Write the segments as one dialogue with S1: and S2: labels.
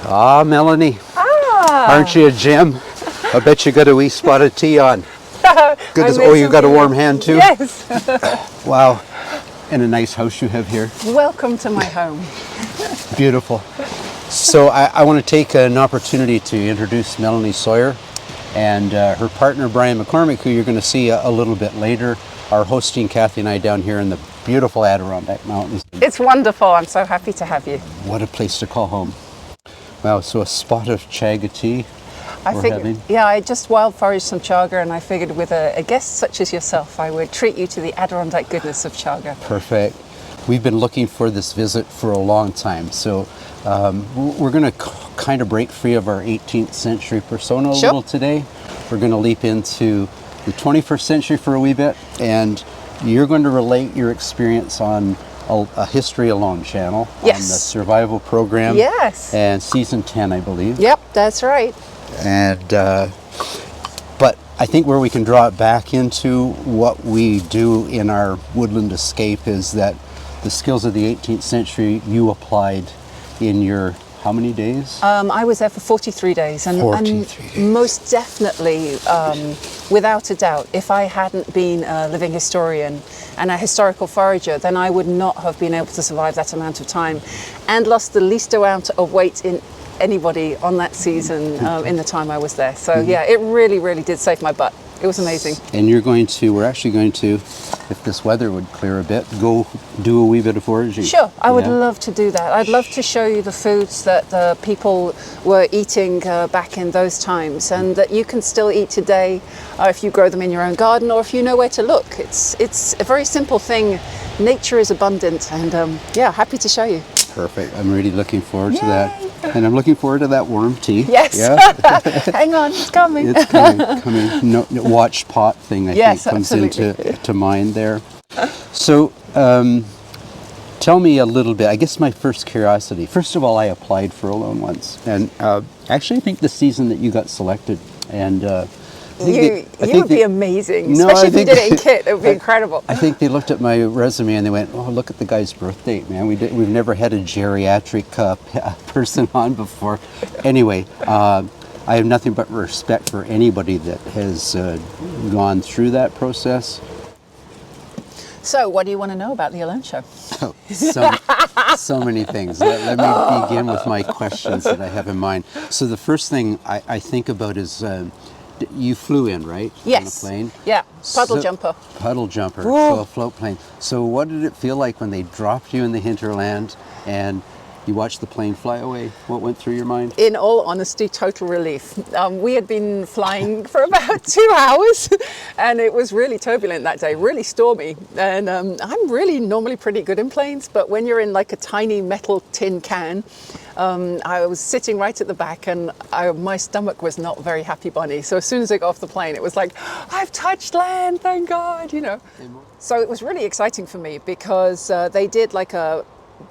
S1: Ah, Melanie.
S2: Ah.
S1: Aren't you a gem? I bet you got a wee spot of tea on. Goodness. Oh, you got a warm hand too?
S2: Yes.
S1: Wow. And a nice house you have here.
S2: Welcome to my home.
S1: Beautiful. So I want to take an opportunity to introduce Melanie Sawyer and her partner Brian McCormick, who you're going to see a little bit later, are hosting Kathy and I down here in the beautiful Adirondack Mountains.
S2: It's wonderful. I'm so happy to have you.
S1: What a place to call home. Wow, so a spot of chaga tea.
S2: I just wild foraged some chaga, and I figured with a guest such as yourself, I would treat you to the Adirondack goodness of chaga.
S1: Perfect. We've been looking for this visit for a long time, so we're going to kind of break free of our 18th century persona a little today. We're going to leap into the 21st century for a wee bit, and you're going to relate your experience on a History Alone channel, on the survival program.
S2: Yes.
S1: And season 10, I believe.
S2: Yep, that's right.
S1: And but I think where we can draw it back into what we do in our Woodland Escape is that the skills of the 18th century you applied in your how many days?
S2: I was there for 43 days. And
S1: 43 days.
S2: Most definitely, without a doubt, if I hadn't been a living historian and a historical forager, then I would not have been able to survive that amount of time and lost the least amount of weight in anybody on that season in the time I was there. So yeah, it really, really did save my butt. It was amazing.
S1: And we're actually going to, if this weather would clear a bit, go do a wee bit of foraging.
S2: Sure, I would love to do that. I'd love to show you the foods that the people were eating back in those times, and that you can still eat today if you grow them in your own garden or if you know where to look. It's a very simple thing. Nature is abundant, and happy to show you.
S1: Perfect. I'm really looking forward to that. And I'm looking forward to that warm tea.
S2: Yes.
S1: Yeah.
S2: Hang on, it's coming.
S1: It's coming. No, watch pot thing, I think, comes into mind there. So, tell me a little bit. I guess my first curiosity. First of all, I applied for Alone once, and actually, I think the season that you got selected, and
S2: you would be amazing, especially if you did it in kit. It would be incredible.
S1: I think they looked at my resume and they went, "Oh, look at the guy's birth date, man. We've never had a geriatric person on before." Anyway, I have nothing but respect for anybody that has gone through that process.
S2: So, what do you want to know about the Alone Show?
S1: Oh, so many things. Let me begin with my questions that I have in mind. So the first thing I think about is you flew in, right?
S2: Yes.
S1: On a plane?
S2: Yeah, puddle jumper.
S1: Puddle jumper, so a float plane. So what did it feel like when they dropped you in the hinterland and you watched the plane fly away? What went through your mind? In
S2: all honesty, total relief. We had been flying for about 2 hours and it was really turbulent that day, really stormy. And I'm really normally pretty good in planes, but when you're in like a tiny metal tin can, I was sitting right at the back and my stomach was not very happy bunny. So as soon as I got off the plane, it was like, I've touched land, thank God, you know. So it was really exciting for me because they did like a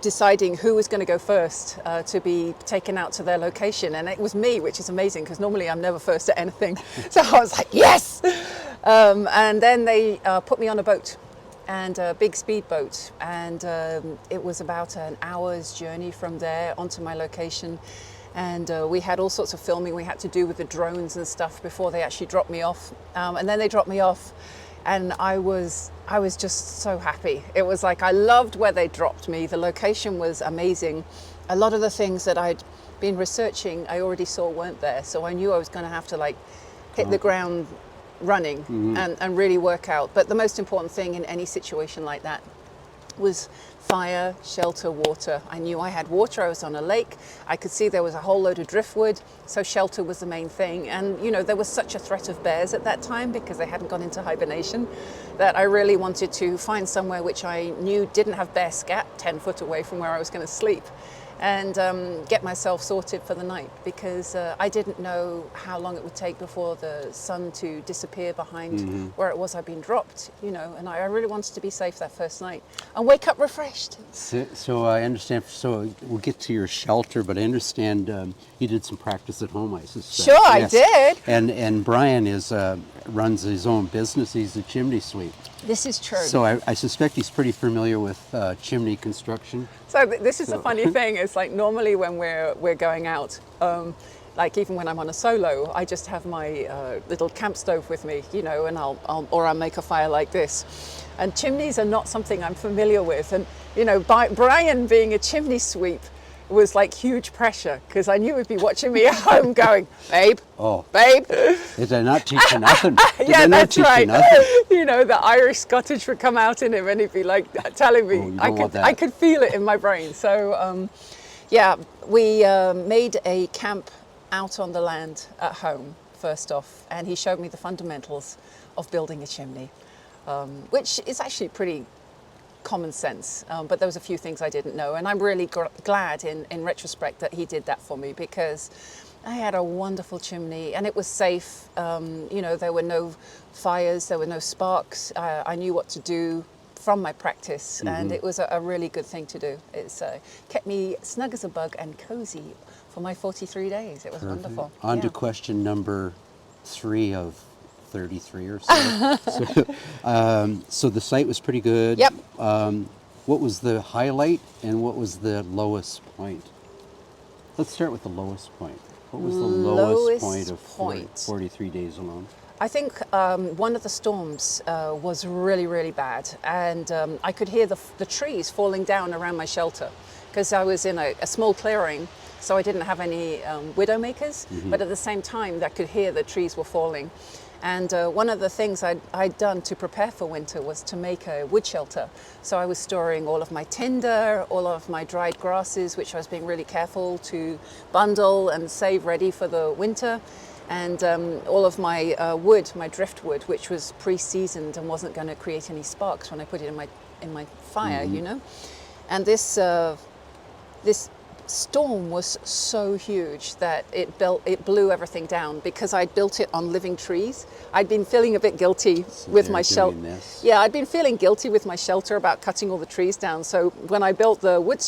S2: deciding who was going to go first to be taken out to their location, and it was me, which is amazing because normally I'm never first at anything. So I was like, yes! And then they put me on a boat, and a big speedboat, and it was about an hour's journey from there onto my location. And we had all sorts of filming we had to do with the drones and stuff before they actually dropped me off. And then they dropped me off, and I was just so happy. It was like I loved where they dropped me. The location was amazing. A lot of the things that I'd been researching I already saw weren't there, so I knew I was going to have to like hit the ground running and really work out. But the most important thing in any situation like that was fire, shelter, water. I knew I had water. I was on a lake. I could see there was a whole load of driftwood, so shelter was the main thing. And you know, there was such a threat of bears at that time because they hadn't gone into hibernation, that I really wanted to find somewhere which I knew didn't have bear scat 10 foot away from where I was going to sleep, and get myself sorted for the night, because I didn't know how long it would take before the sun to disappear behind where it was I'd been dropped, you know, and I really wanted to be safe that first night and wake up refreshed.
S1: So I understand, so we'll get to your shelter, but I understand you did some practice at home, I suspect.
S2: Sure, yes. I did.
S1: And Brian is runs his own business. He's a chimney sweep.
S2: This is true.
S1: So I suspect he's pretty familiar with chimney construction.
S2: So this is a funny thing. It's like normally when we're going out, like even when I'm on a solo, I just have my little camp stove with me, you know, and I'll make a fire like this. And chimneys are not something I'm familiar with. And you know, Brian being a chimney sweep was like huge pressure, because I knew he'd be watching me at home going, babe, babe.
S1: Did I not teach you nothing?
S2: Yeah, that's right. You know, the Irish Scottish would come out in him, and he'd be like telling me, I could feel it in my brain. So yeah, we made a camp out on the land at home first off, and he showed me the fundamentals of building a chimney, which is actually pretty common sense, but there was a few things I didn't know, and I'm really glad in retrospect that he did that for me, because I had a wonderful chimney and it was safe. You know, there were no fires, there were no sparks. I knew what to do from my practice, and it was a really good thing to do. It's kept me snug as a bug and cozy for my 43 days. It was wonderful.
S1: On to question number 3 of 33 or so. So the site was pretty good.
S2: Yep.
S1: What was the highlight and what was the lowest point? Let's start with the lowest point. What was the lowest point of 43 days alone?
S2: I think one of the storms was really, really bad, and I could hear the trees falling down around my shelter, because I was in a small clearing, so I didn't have any widow makers, but at the same time I could hear the trees were falling. And one of the things I'd done to prepare for winter was to make a wood shelter. So I was storing all of my tinder, all of my dried grasses, which I was being really careful to bundle and save ready for the winter, and all of my wood, my driftwood, which was pre-seasoned and wasn't going to create any sparks when I put it in my fire, you know. And this storm was so huge that it blew everything down, because I'd built it on living trees. I'd been feeling a bit guilty with my shelter. Yeah, I'd been feeling guilty with my shelter about cutting all the trees down. So when I built the wood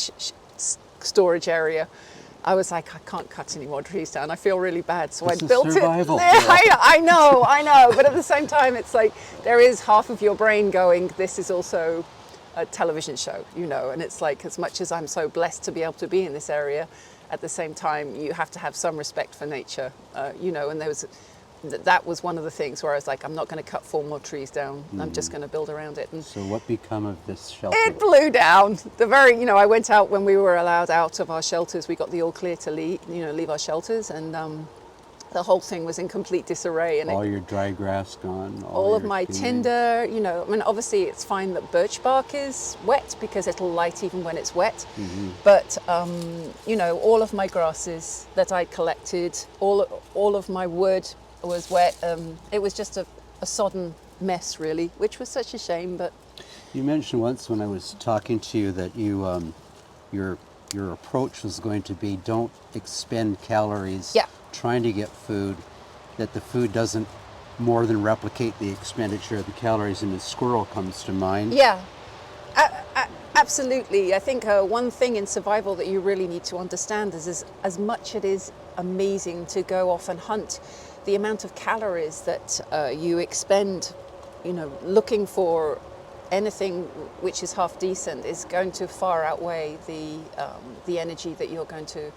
S2: storage area, I was like, I can't cut any more trees down. I feel really bad. So I built
S1: survival.
S2: it. I know. But at the same time, it's like there is half of your brain going, this is also a television show, you know, and it's like, as much as I'm so blessed to be able to be in this area, at the same time you have to have some respect for nature, you know. And that was one of the things where I was like, I'm not going to cut 4 more trees down. I'm just going to build around it. And
S1: so what become of this shelter?
S2: It blew down. I went out when we were allowed out of our shelters. We got the all clear to leave our shelters, and the whole thing was in complete disarray. And
S1: all your dry grass gone?
S2: All of my tinder, you know. I mean, obviously it's fine that birch bark is wet, because it'll light even when it's wet. But, you know, all of my grasses that I collected, all of my wood was wet. It was just a sodden mess, really, which was such a shame. But
S1: you mentioned once when I was talking to you that you, your approach was going to be, don't expend calories trying to get food, that the food doesn't more than replicate the expenditure of the calories, and the squirrel comes to mind.
S2: Yeah, absolutely. I think one thing in survival that you really need to understand is as much it is amazing to go off and hunt, the amount of calories that you expend, you know, looking for anything which is half decent is going to far outweigh the energy that you're going to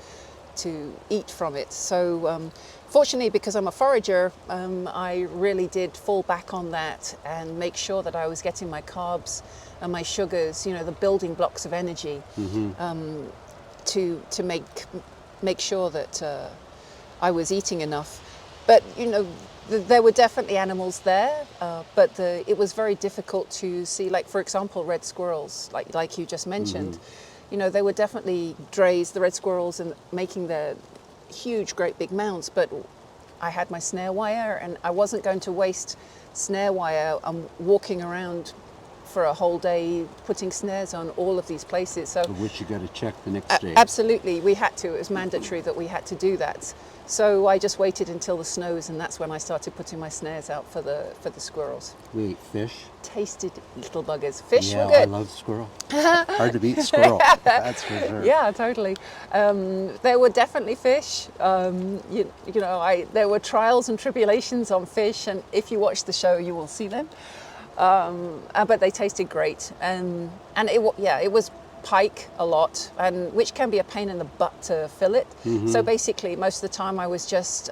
S2: eat from it. So fortunately, because I'm a forager, I really did fall back on that and make sure that I was getting my carbs and my sugars, you know, the building blocks of energy, to make sure that I was eating enough. But you know, there were definitely animals there, but it was very difficult to see, like, for example, red squirrels, like you just mentioned. You know, they were definitely drays, the red squirrels, and making their huge, great big mounds, but I had my snare wire, and I wasn't going to waste snare wire walking around for a whole day putting snares on all of these places. So
S1: which you got to check the next day.
S2: Absolutely, we had to. It was mandatory that we had to do that. So I just waited until the snows, and that's when I started putting my snares out for the squirrels.
S1: We ate fish.
S2: Tasted little buggers. Fish
S1: Yeah,
S2: were good.
S1: I love squirrel. Hard to beat squirrel. That's for sure.
S2: Yeah, totally. There were definitely fish. There were trials and tribulations on fish, and if you watch the show, you will see them. But they tasted great, and it was pike a lot, and which can be a pain in the butt to fillet. So basically, most of the time I was just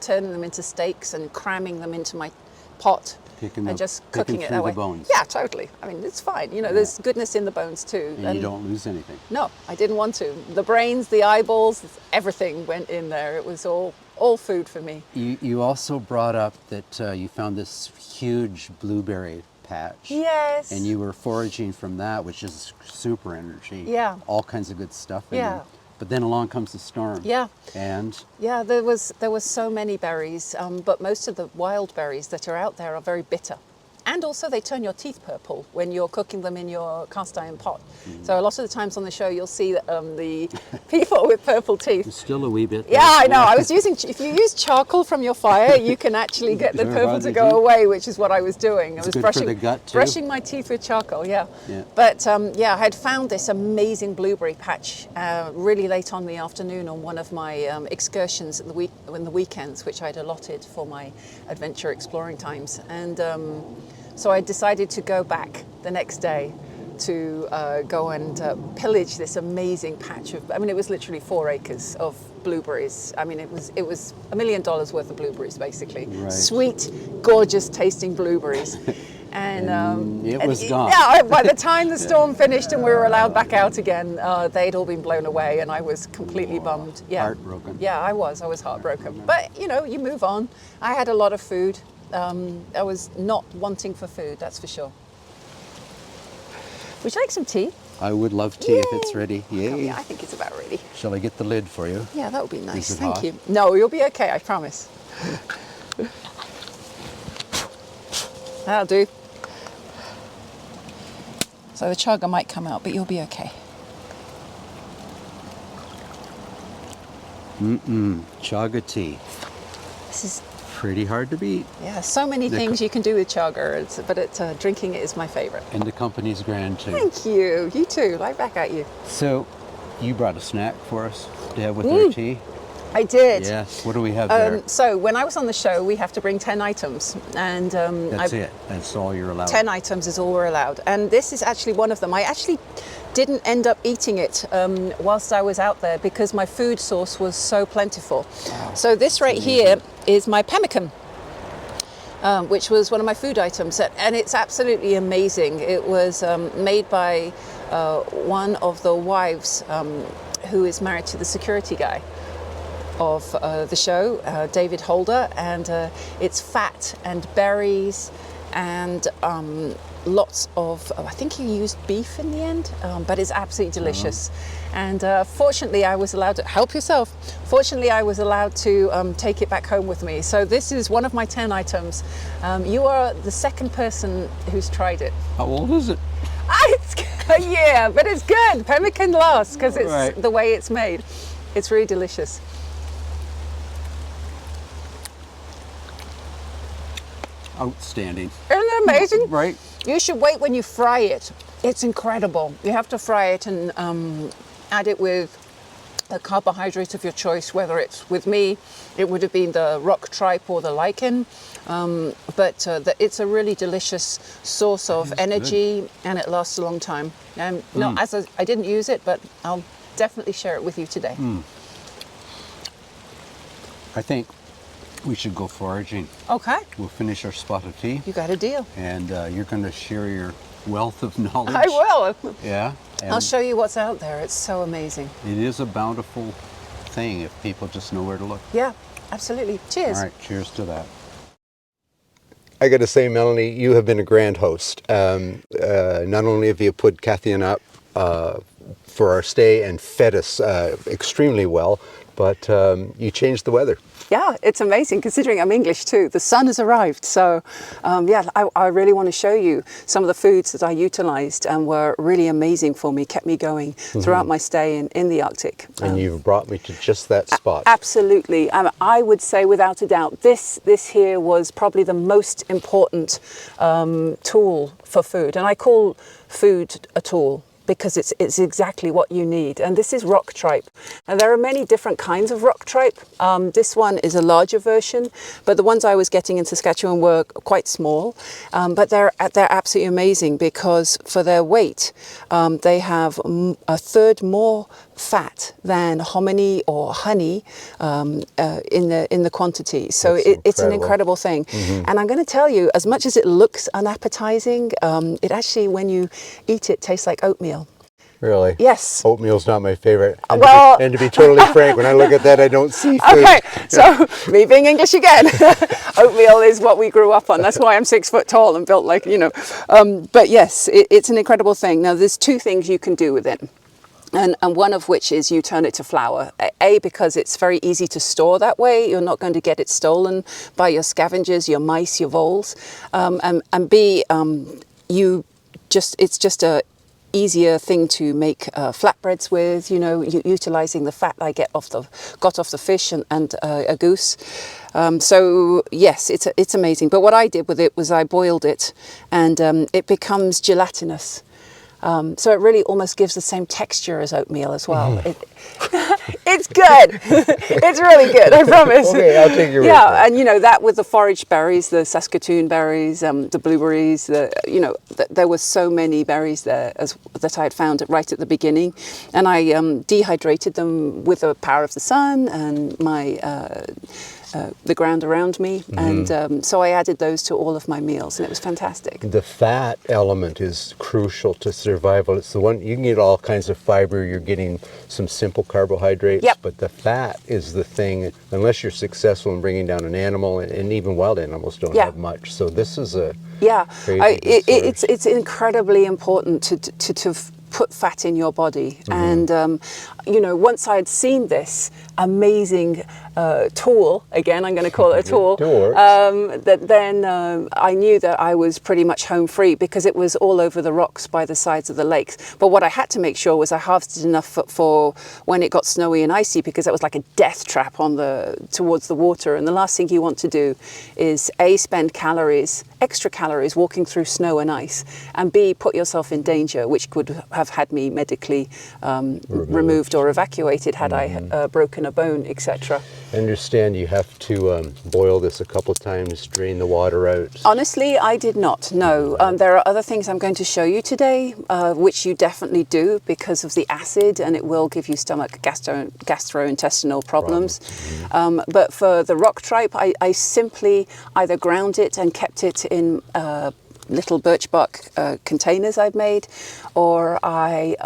S2: turning them into steaks and cramming them into my pot. And just cooking it that way.
S1: The bones.
S2: Yeah, totally. I mean, it's fine. There's goodness in the bones too.
S1: And you don't lose anything.
S2: No, I didn't want to. The brains, the eyeballs, everything went in there. It was all food for me.
S1: You also brought up that you found this huge blueberry patch.
S2: Yes.
S1: And you were foraging from that, which is super energy.
S2: Yeah.
S1: All kinds of good stuff in there. But then along comes the storm.
S2: Yeah.
S1: And?
S2: Yeah, there was so many berries, but most of the wild berries that are out there are very bitter. And also they turn your teeth purple when you're cooking them in your cast iron pot. So a lot of the times on the show you'll see the people with purple teeth.
S1: Still a wee bit.
S2: Yeah, I know. I was if you use charcoal from your fire, you can actually get the purple to go away, which is what I was doing. I was brushing my teeth with charcoal, yeah. But I had found this amazing blueberry patch really late on the afternoon on one of my excursions in the weekends, which I'd allotted for my adventure exploring times. And so I decided to go back the next day to go and pillage this amazing patch of, it was literally 4 acres of blueberries. I mean, it was $1 million worth of blueberries, basically.
S1: Right.
S2: Sweet, gorgeous tasting blueberries. And
S1: it was gone.
S2: Yeah, by the time the storm finished and we were allowed back out again, they'd all been blown away, and I was completely bummed. Yeah.
S1: Heartbroken.
S2: Yeah, I was heartbroken. But, you move on. I had a lot of food. I was not wanting for food, that's for sure. Would you like some tea?
S1: I would love tea if it's ready. Yay.
S2: Oh, yeah, I think it's about ready.
S1: Shall I get the lid for you?
S2: Yeah, that would be nice.
S1: Is it
S2: Thank
S1: hot?
S2: you. No, you'll be okay, I promise. That'll do. So the chaga might come out, but you'll be okay.
S1: Chaga tea.
S2: This is
S1: pretty hard to beat.
S2: Yeah, so many things you can do with chaga, but drinking it is my favorite.
S1: And the company's grand too.
S2: Thank you. You too. Right back at you.
S1: So, you brought a snack for us to have with our tea?
S2: I did.
S1: Yes. What do we have there?
S2: So when I was on the show, we have to bring 10 items, and
S1: That's it. That's all you're allowed.
S2: 10 items is all we're allowed, and this is actually one of them. I actually didn't end up eating it whilst I was out there because my food source was so plentiful. Wow. So this right here is my pemmican, which was one of my food items, and it's absolutely amazing. It was made by one of the wives who is married to the security guy of the show, David Holder, and it's fat and berries and lots of, I think he used beef in the end, but it's absolutely delicious. And fortunately I was allowed to, help yourself, fortunately I was allowed to take it back home with me. So this is one of my 10 items. You are the second person who's tried it.
S1: How old is it?
S2: Yeah, but it's good. Pemmican lasts because it's the way it's made. It's really delicious.
S1: Outstanding.
S2: Isn't it amazing?
S1: Right.
S2: You should wait when you fry it. It's incredible. You have to fry it and add it with a carbohydrate of your choice, whether it's, with me, it would have been the rock tripe or the lichen. But it's a really delicious source of energy, and it lasts a long time. No, I didn't use it, but I'll definitely share it with you today.
S1: I think we should go foraging.
S2: Okay.
S1: We'll finish our spot of tea.
S2: You got a deal.
S1: And you're going to share your wealth of knowledge.
S2: I will.
S1: Yeah.
S2: I'll show you what's out there. It's so amazing.
S1: It is a bountiful thing if people just know where to look.
S2: Yeah, absolutely. Cheers.
S1: All right, cheers to that. I got to say, Melanie, you have been a grand host. Not only have you put Kathy and up for our stay and fed us extremely well. But you changed the weather.
S2: Yeah, it's amazing considering I'm English too. The sun has arrived. So yeah, I really want to show you some of the foods that I utilized and were really amazing for me, kept me going throughout my stay in the Arctic.
S1: And you've brought me to just that spot.
S2: Absolutely. I would say without a doubt, this here was probably the most important tool for food. And I call food a tool because it's exactly what you need. And this is rock tripe. And there are many different kinds of rock tripe. This one is a larger version, but the ones I was getting in Saskatchewan were quite small. But they're absolutely amazing because for their weight, they have a third more fat than hominy or honey in the quantity. So it's an incredible thing. And I'm going to tell you, as much as it looks unappetizing, it actually, when you eat it, tastes like oatmeal.
S1: Really?
S2: Yes.
S1: Oatmeal's not my favorite. And
S2: Well,
S1: to be totally frank, when I look at that, I don't see food.
S2: Okay, so me being English again, oatmeal is what we grew up on. That's why I'm 6 foot tall and built like, you know. But yes, it's an incredible thing. Now, there's two things you can do with it. And one of which is you turn it to flour. A, because it's very easy to store that way. You're not going to get it stolen by your scavengers, your mice, your voles. And B, it's just a easier thing to make flatbreads with, you know, utilizing the fat I got off the fish and a goose. So yes, it's amazing. But what I did with it was I boiled it, and it becomes gelatinous. So it really almost gives the same texture as oatmeal as well. It's good. It's really good, I promise.
S1: Okay, I'll take your word for it.
S2: Yeah, and you know, that with the forage berries, the Saskatoon berries, the blueberries, there were so many berries there that I had found right at the beginning. And I dehydrated them with the power of the sun and the ground around me, and so I added those to all of my meals, and it was fantastic.
S1: The fat element is crucial to survival. It's the one you can get all kinds of fiber. You're getting some simple carbohydrates, but the fat is the thing. Unless you're successful in bringing down an animal, and even wild animals don't have much. So this is a it's incredibly important to put fat in your body. And you know, once I'd seen this amazing tool, again I'm going to call it a tool, then I knew that I was pretty much home free, because it was all over the rocks by the sides of the lakes. But what I had to make sure was I harvested enough for when it got snowy and icy, because that was like a death trap towards the water. And the last thing you want to do is A, spend extra calories walking through snow and ice, and B, put yourself in danger, which could have had me medically removed or evacuated had I broken a bone, etc. I understand you have to boil this a couple of times, drain the water out.
S2: Honestly, I did not, no. There are other things I'm going to show you today, which you definitely do because of the acid, and it will give you stomach gastrointestinal problems. But for the rock tripe, I simply either ground it and kept it in little birch bark containers I'd made, or I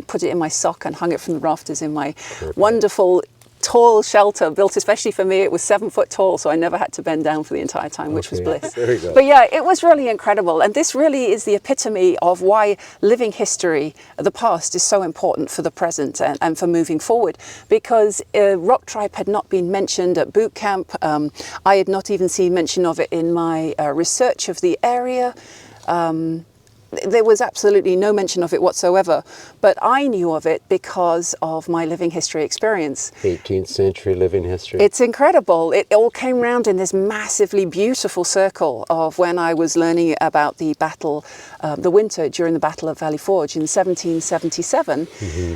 S2: put it in my sock and hung it from the rafters in my wonderful tall shelter built especially for me. It was 7 foot tall, so I never had to bend down for the entire time, which was bliss.
S1: There you go.
S2: But yeah, it was really incredible, and this really is the epitome of why living history, the past, is so important for the present and for moving forward, because rock tripe had not been mentioned at boot camp. I had not even seen mention of it in my research of the area. There was absolutely no mention of it whatsoever, but I knew of it because of my living history experience.
S1: 18th century living history.
S2: It's incredible. It all came round in this massively beautiful circle of when I was learning about the battle, the winter during the Battle of Valley Forge in 1777.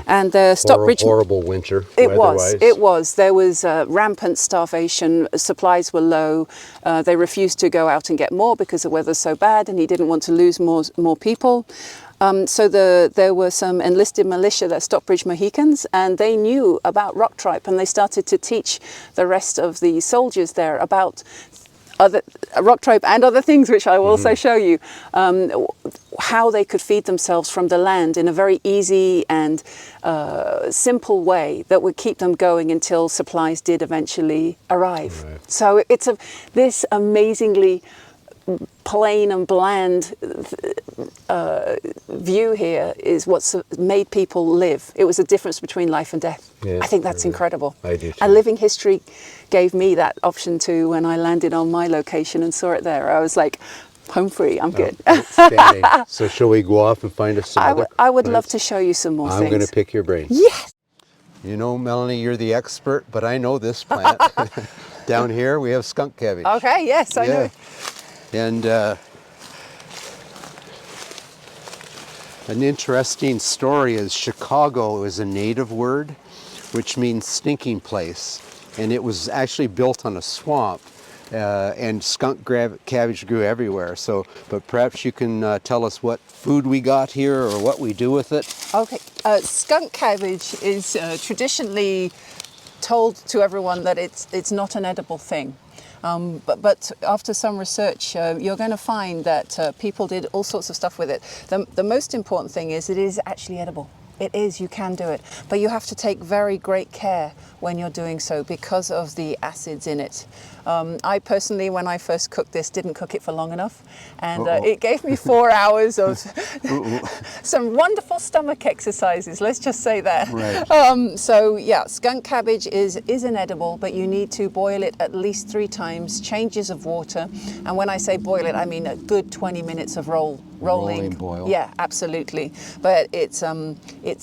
S2: And the Stockbridge...
S1: Horrible winter.
S2: It was. There was rampant starvation. Supplies were low. They refused to go out and get more because the weather's so bad, and he didn't want to lose more people. So there were some enlisted militia, that Stockbridge Mohicans, and they knew about rock tripe, and they started to teach the rest of the soldiers there about other rock tripe and other things, which I will also show you, how they could feed themselves from the land in a very easy and simple way that would keep them going until supplies did eventually arrive. So it's this amazingly plain and bland view here is what's made people live. It was the difference between life and death.
S1: Yeah,
S2: I think that's incredible.
S1: I do too.
S2: And living history gave me that option too when I landed on my location and saw it there. I was like, home free, I'm good.
S1: Outstanding. So shall we go off and find us some other
S2: I would love
S1: plants?
S2: to show you some more things.
S1: I'm going to pick your brain.
S2: Yes!
S1: You know, Melanie, you're the expert, but I know this plant. Down here we have skunk cabbage.
S2: Okay, yes, I know.
S1: And an interesting story is Chicago is a native word, which means stinking place. And it was actually built on a swamp. And skunk cabbage grew everywhere. So, but perhaps you can tell us what food we got here or what we do with it.
S2: Okay, skunk cabbage is traditionally told to everyone that it's not an edible thing. But after some research, you're going to find that people did all sorts of stuff with it. The most important thing is it is actually edible. It is, you can do it, but you have to take very great care when you're doing so because of the acids in it. I personally, when I first cooked this, didn't cook it for long enough, and it gave me 4 hours of some wonderful stomach exercises, let's just say that.
S1: Right.
S2: So yeah, skunk cabbage is an edible, but you need to boil it at least 3 times, changes of water, and when I say boil it, I mean a good 20 minutes of rolling
S1: boil.
S2: Yeah, absolutely. But it's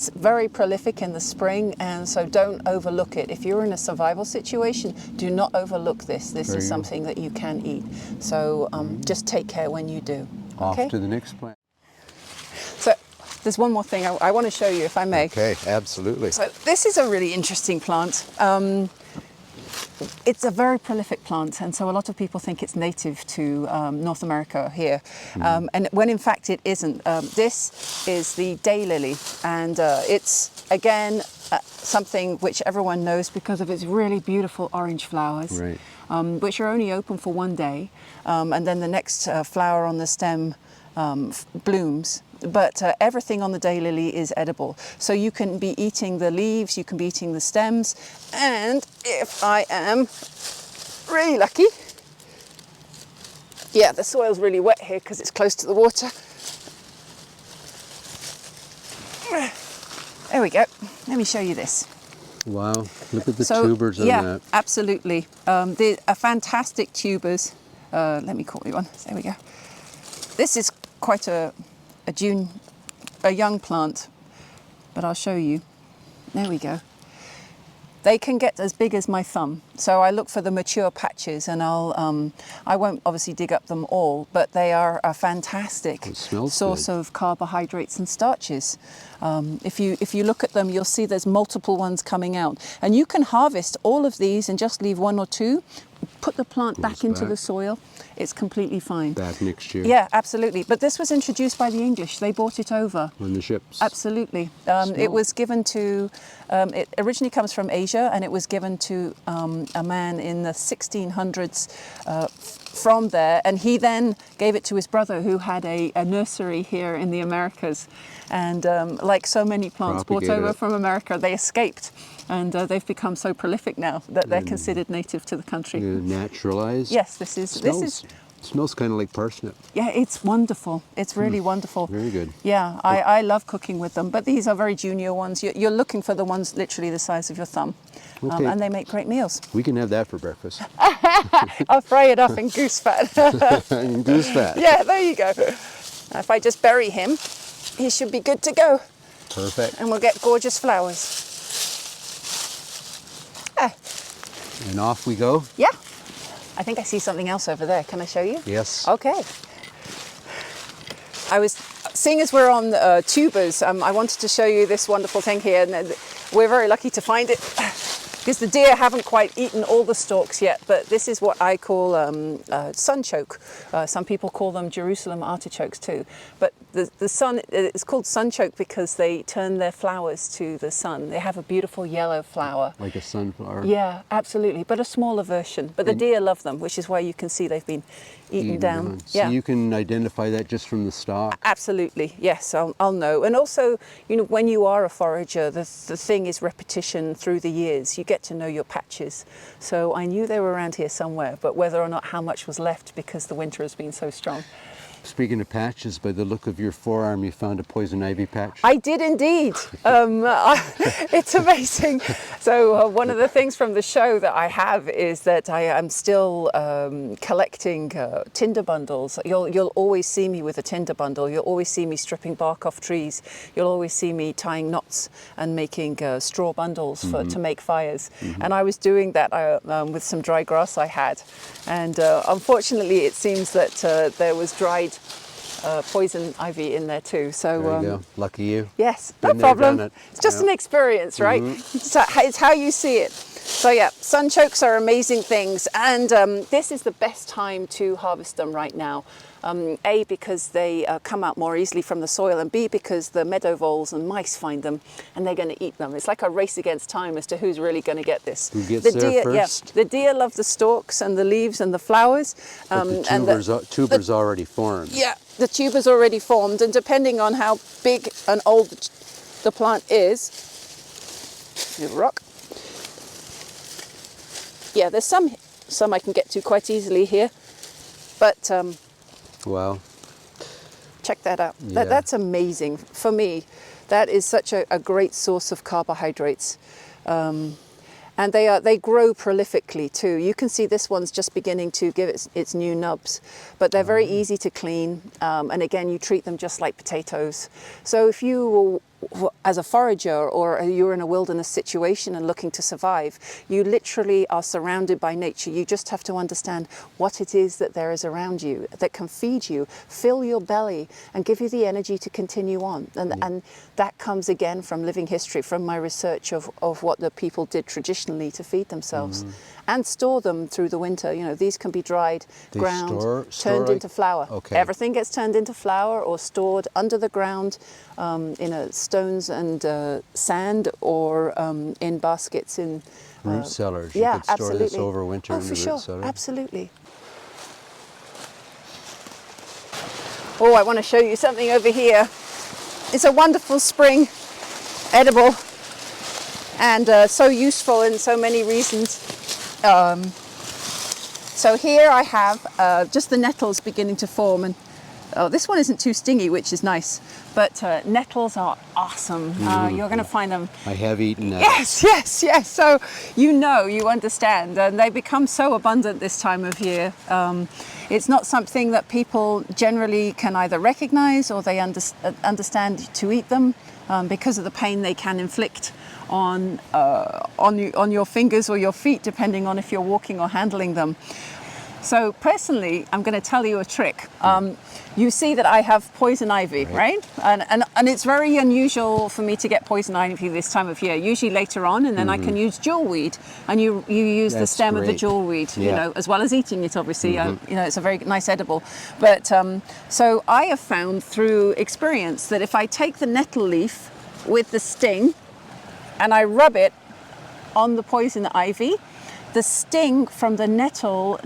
S2: very prolific in the spring, and so don't overlook it. If you're in a survival situation, do not overlook this. This is something that you can eat. So just take care when you do.
S1: Off
S2: Okay?
S1: to the next plant.
S2: So there's one more thing I want to show you, if I may.
S1: Okay, absolutely.
S2: So this is a really interesting plant. It's a very prolific plant, and so a lot of people think it's native to North America here, and when in fact it isn't. This is the daylily, and it's again something which everyone knows because of its really beautiful orange flowers,
S1: Right.
S2: which are only open for 1 day, and then the next flower on the stem blooms. But everything on the daylily is edible. So you can be eating the leaves, you can be eating the stems, and if I am really lucky, yeah, the soil's really wet here because it's close to the water. There we go. Let me show you this.
S1: Wow, look at the tubers on
S2: yeah,
S1: that.
S2: absolutely. They're fantastic tubers. Let me call you one. There we go. This is quite a young plant, but I'll show you. There we go. They can get as big as my thumb, so I look for the mature patches, and I won't obviously dig up them all, but they are a fantastic source of carbohydrates and starches. If you look at them, you'll see there's multiple ones coming out, and you can harvest all of these and just leave 1 or 2. Put the plant back into the soil, it's completely fine.
S1: Back next year.
S2: Yeah, absolutely. But this was introduced by the English. They brought it over.
S1: On the ships.
S2: Absolutely. It was given to, it originally comes from Asia, and it was given to a man in the 1600s from there, and he then gave it to his brother who had a nursery here in the Americas. And like so many plants brought over from America, they escaped. And they've become so prolific now that they're considered native to the country.
S1: Naturalized?
S2: Yes, this is.
S1: It smells kind of like parsnip.
S2: Yeah, it's wonderful. It's really wonderful.
S1: Very good.
S2: Yeah, I love cooking with them, but these are very junior ones. You're looking for the ones literally the size of your thumb, and they make great meals.
S1: We can have that for breakfast.
S2: I'll fry it up in goose fat.
S1: In goose fat.
S2: Yeah, there you go. If I just bury him, he should be good to go.
S1: Perfect.
S2: And we'll get gorgeous flowers.
S1: And off we go?
S2: Yeah. I think I see something else over there. Can I show you?
S1: Yes.
S2: Okay. Seeing as we're on tubers, I wanted to show you this wonderful thing here. And we're very lucky to find it because the deer haven't quite eaten all the stalks yet, but this is what I call sunchoke. Some people call them Jerusalem artichokes too. But the sun, it's called sunchoke because they turn their flowers to the sun. They have a beautiful yellow flower.
S1: Like a sunflower?
S2: Yeah, absolutely, but a smaller version. But the deer love them, which is why you can see they've been eaten down.
S1: So you can identify that just from the stalk?
S2: Absolutely, yes, I'll know. And also, you know, when you are a forager, the thing is repetition through the years. You get to know your patches. So I knew they were around here somewhere, but whether or not how much was left because the winter has been so strong.
S1: Speaking of patches, by the look of your forearm, you found a poison ivy patch.
S2: I did indeed. It's amazing. So one of the things from the show that I have is that I am still collecting tinder bundles. You'll always see me with a tinder bundle. You'll always see me stripping bark off trees. You'll always see me tying knots and making straw bundles to make fires. And I was doing that with some dry grass I had. And unfortunately, it seems that there was dried poison ivy in there too. So
S1: there you go. Lucky you.
S2: Yes,
S1: Been
S2: no
S1: there,
S2: problem.
S1: done it.
S2: It's just an experience, right? So it's how you see it. So yeah, sunchokes are amazing things, and this is the best time to harvest them right now. A, because they come out more easily from the soil, and B, because the meadow voles and mice find them and they're going to eat them. It's like a race against time as to who's really going to get this.
S1: Who gets there first?
S2: Yeah, the deer love the stalks and the leaves and the flowers.
S1: But the tuber's already formed.
S2: Yeah, the tuber's already formed, and depending on how big and old the plant is, little rock. Yeah, there's some I can get to quite easily here, but
S1: wow,
S2: check that out.
S1: Yeah.
S2: That's amazing for me. That is such a great source of carbohydrates, and they grow prolifically too. You can see this one's just beginning to give its new nubs, but they're very easy to clean. And again, you treat them just like potatoes. So if you, as a forager, or you're in a wilderness situation and looking to survive, you literally are surrounded by nature. You just have to understand what it is that there is around you that can feed you, fill your belly, and give you the energy to continue on. And that comes again from living history, from my research of what the people did traditionally to feed themselves. And store them through the winter. You know, these can be dried, ground, turned into flour.
S1: Okay.
S2: Everything gets turned into flour or stored under the ground in stones and sand, or in baskets in
S1: root cellars.
S2: Yeah,
S1: you could store
S2: absolutely.
S1: this over winter in the root cellar.
S2: Absolutely. Oh, I want to show you something over here. It's a wonderful spring edible, and so useful in so many reasons. So here I have just the nettles beginning to form, and this one isn't too stingy, which is nice, but nettles are awesome. You're going to find them.
S1: I have eaten that.
S2: Yes. So you understand, and they become so abundant this time of year. It's not something that people generally can either recognize or they understand to eat them because of the pain they can inflict on your fingers or your feet, depending on if you're walking or handling them. So personally, I'm going to tell you a trick. You see that I have poison ivy, right? And it's very unusual for me to get poison ivy this time of year, usually later on, and then I can use jewelweed, and you use the stem of the jewelweed, you know, as well as eating it, obviously. You know, it's a very nice edible. But so I have found through experience that if I take the nettle leaf with the sting and I rub it on the poison ivy, the sting from the nettle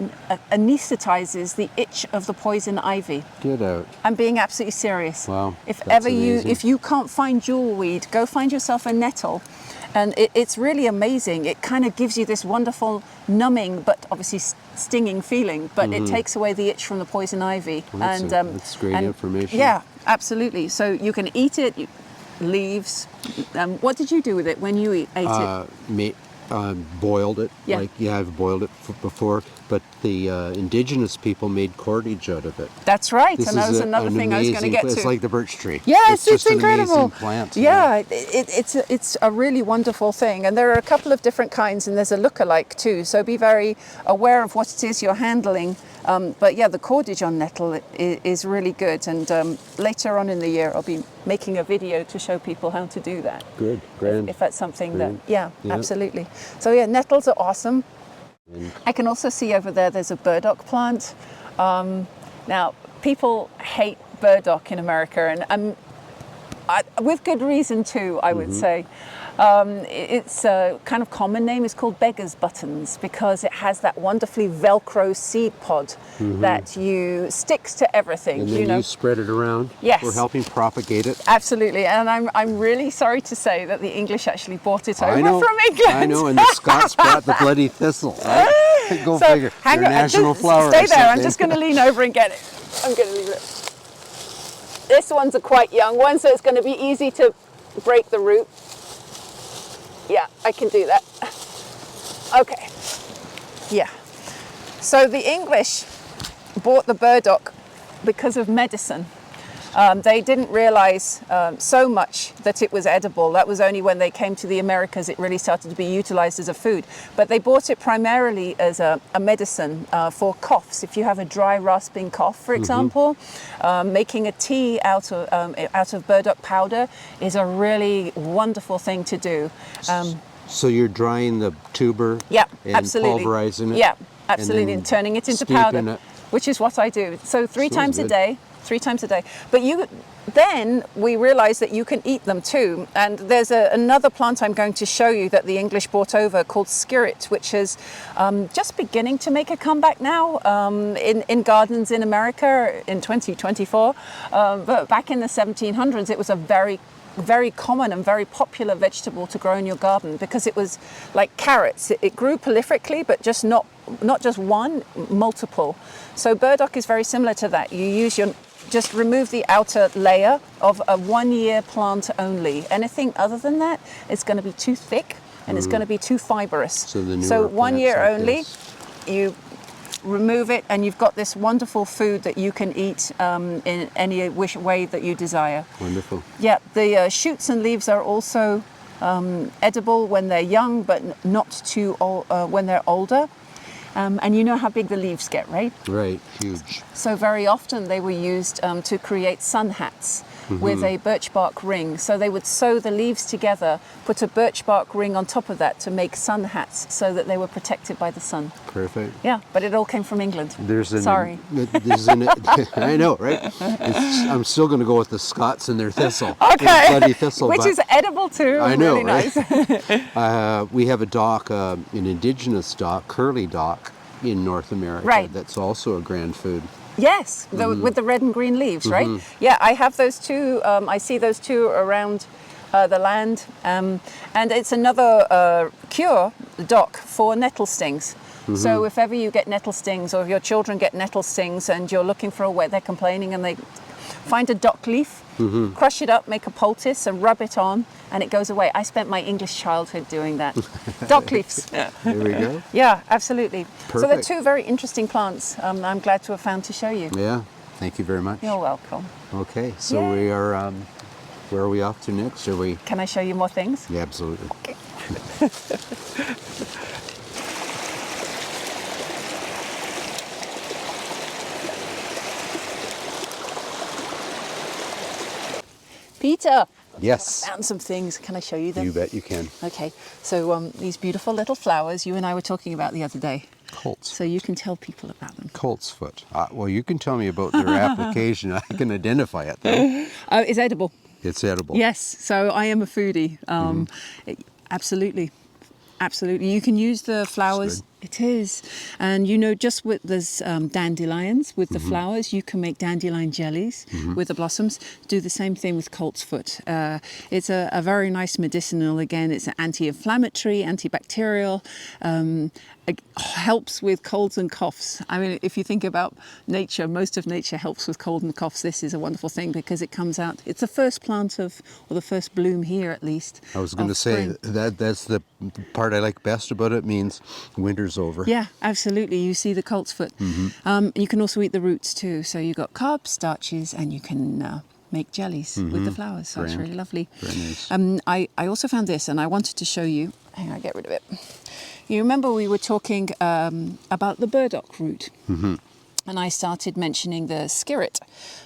S2: anesthetizes the itch of the poison ivy.
S1: Get out.
S2: I'm being absolutely serious.
S1: Wow.
S2: If you can't find jewelweed, go find yourself a nettle. And it's really amazing. It kind of gives you this wonderful numbing, but obviously stinging feeling, but it takes away the itch from the poison ivy.
S1: Well, that's great information.
S2: Yeah, absolutely. So you can eat it, leaves. What did you do with it when you ate it?
S1: Boiled it.
S2: Yeah.
S1: I've boiled it before, but the indigenous people made cordage out of it.
S2: That's right, and that was another thing I was going to get to.
S1: It's like the birch tree.
S2: Yes, it's
S1: just
S2: incredible.
S1: An amazing plant.
S2: Yeah, it's a really wonderful thing, and there are a couple of different kinds, and there's a lookalike too. So be very aware of what it is you're handling. But yeah, the cordage on nettle is really good, and later on in the year I'll be making a video to show people how to do that.
S1: Good, grand.
S2: If that's something
S1: grand.
S2: that, absolutely. So yeah, nettles are awesome. I can also see over there's a burdock plant. Now, people hate burdock in America, and with good reason too, I would say. Its kind of common name is called beggar's buttons because it has that wonderfully Velcro seed pod that you sticks to everything.
S1: And then you spread it around.
S2: Yes.
S1: We're helping propagate it.
S2: Absolutely, and I'm really sorry to say that the English actually brought it over from England.
S1: I know, and the Scots brought the bloody thistle. Right? Go figure.
S2: Hang on,
S1: national flower.
S2: Stay there. I'm just going to lean over and get it. I'm going to leave it. This one's a quite young one, so it's going to be easy to break the root. Yeah, I can do that. Okay. Yeah. So the English bought the burdock because of medicine. They didn't realize so much that it was edible. That was only when they came to the Americas it really started to be utilized as a food. But they bought it primarily as a medicine for coughs. If you have a dry, rasping cough, for example, making a tea out of burdock powder is a really wonderful thing to do.
S1: So you're drying the tuber and
S2: absolutely.
S1: pulverizing it?
S2: Yeah, absolutely, and turning it into powder, which is what I do. So three times a day. But then we realized that you can eat them too. And there's another plant I'm going to show you that the English brought over called skirret, which is just beginning to make a comeback now in gardens in America in 2024. But back in the 1700s, it was a very common and very popular vegetable to grow in your garden because it was like carrots. It grew prolifically, but just not just one, multiple. So burdock is very similar to that. Just remove the outer layer of a 1 year plant only. Anything other than that, it's going to be too thick and it's going to be too fibrous. So 1 year only, you remove it and you've got this wonderful food that you can eat in any way that you desire.
S1: Wonderful.
S2: Yeah, the shoots and leaves are also edible when they're young, but not too old when they're older. And you know how big the leaves get, right?
S1: Right, huge.
S2: So very often they were used to create sun hats with a birch bark ring. So they would sew the leaves together, put a birch bark ring on top of that to make sun hats so that they were protected by the sun.
S1: Perfect.
S2: Yeah, but it all came from England. Sorry.
S1: I know, right? I'm still going to go with the Scots and their thistle.
S2: Okay.
S1: Bloody thistle.
S2: Which is edible too.
S1: I know,
S2: really
S1: right?
S2: Nice.
S1: We have a dock, an indigenous dock, curly dock in North America.
S2: Right.
S1: That's also a grand food.
S2: Yes, with the red and green leaves, right? Yeah, I have those too. I see those two around the land. And it's another cure dock for nettle stings. So if ever you get nettle stings or your children get nettle stings and you're looking for they're complaining and they find a dock leaf, crush it up, make a poultice and rub it on and it goes away. I spent my English childhood doing that. Dock leaves.
S1: There we go.
S2: Yeah, absolutely.
S1: Perfect.
S2: So they're two very interesting plants I'm glad to have found to show you.
S1: Yeah, thank you very much.
S2: You're welcome.
S1: Okay, so
S2: Yay.
S1: we are, where are we off to next?
S2: Can I show you more things?
S1: Yeah, absolutely.
S2: Okay. Peter.
S1: Yes.
S2: Found some things. Can I show you them?
S1: You bet you can.
S2: Okay. So these beautiful little flowers you and I were talking about the other day.
S1: Colts.
S2: So you can tell people about them.
S1: Colt's foot. Well, you can tell me about their application. I can identify it, though.
S2: It's edible.
S1: It's edible.
S2: Yes. So I am a foodie. Absolutely. Absolutely. You can use the flowers. It is. And just with there's dandelions with the flowers, you can make dandelion jellies with the blossoms. Do the same thing with colt's foot. It's a very nice medicinal. Again, it's an anti-inflammatory, antibacterial. It helps with colds and coughs. I mean, if you think about nature, most of nature helps with cold and coughs. This is a wonderful thing because it comes out. It's the first plant or the first bloom here at least.
S1: I was going to say that's the part I like best about it. Means winter's over.
S2: Yeah, absolutely. You see the colt's foot. You can also eat the roots too. So you've got carbs, starches, and you can make jellies with the flowers. So it's really lovely.
S1: Very nice.
S2: I also found this and I wanted to show you. Hang on, I'll get rid of it. You remember we were talking about the burdock root. And I started mentioning the skirret.